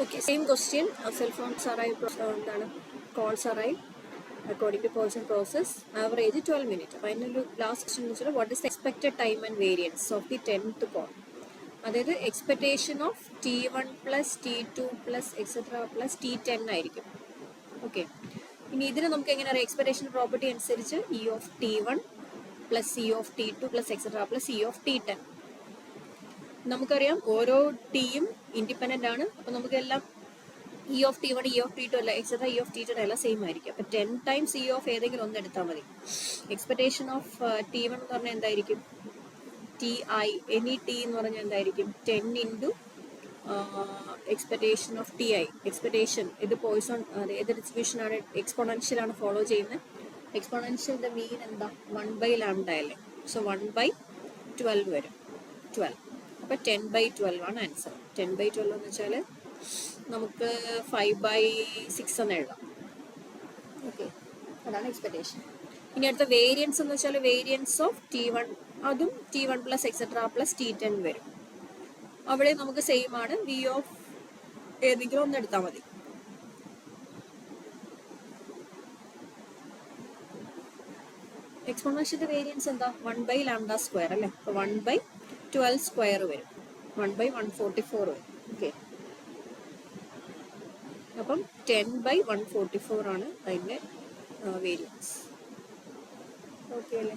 Okay, same question. Cell phones arrive, calls arrive according to Poisson process. Average 12 minutes. Finally, last question, what is the expected time and variance of the 10th call? അതായത് expectation of T1 plus T2 plus etcetera plus T10 ആയിരിക്കും. Okay, ഇനി ഇതിന് നമുക്ക് എങ്ങനെ അറിയാം? Expectation property അനുസരിച്ച് E of T1 plus E of T2 plus etcetera plus E of T10. നമുക്കറിയാം ഓരോ ടിയും ഇൻഡിപെൻഡൻ്റ് ആണ്. അപ്പോൾ നമുക്കെല്ലാം E of T1 E of T2 അല്ല എക്സെട്ര E ഓഫ് T10 എല്ലാം സെയിം ആയിരിക്കും. അപ്പോൾ 10 ടൈംസ് E ഓഫ് ഏതെങ്കിലും ഒന്ന് എടുത്താൽ മതി. എക്സ്പെക്ടേഷൻ ഓഫ് T1 എന്ന് പറഞ്ഞാൽ എന്തായിരിക്കും? TI, any T എന്ന് പറഞ്ഞാൽ എന്തായിരിക്കും? 10 into expectation of TI. Expectation ഇത് പോയിസൺ ഏത് ഡിസ്ട്രിബ്യൂഷൻ ആണ്? എക്സ്പോണൻഷ്യൽ ആണ് ഫോളോ ചെയ്യുന്നത്. എക്സ്പോണൻഷ്യലിൻ്റെ മീൻ എന്താ? 1/λ അല്ലേ? സോ 1/12 വരും. 12. അപ്പോൾ 10/12 ആണ് ആൻസർ. 10/12 എന്ന് വെച്ചാൽ നമുക്ക് 5/6 എന്ന് എഴുതാം. ഓക്കെ, അതാണ് എക്സ്പെക്ടേഷൻ. ഇനി അടുത്ത വേരിയൻസ് എന്ന് വെച്ചാൽ വേരിയൻസ് ഓഫ് T1, അതും T1 plus etcetera plus T10 വരും. അവിടെ നമുക്ക് സെയിം ആണ്. വി ഓഫ് ഏതെങ്കിലും ഒന്ന് എടുത്താൽ മതി. എക്സ്പോണൻഷ്യലിന്റെ വേരിയൻസ് എന്താ? 1/λ² അല്ലേ? അപ്പോൾ 1/12² വരും. 1/144 വരും. ഓക്കെ, അപ്പം 10/144 ആണ് അതിൻ്റെ വേരിയൻസ്. ഓക്കെ അല്ലേ?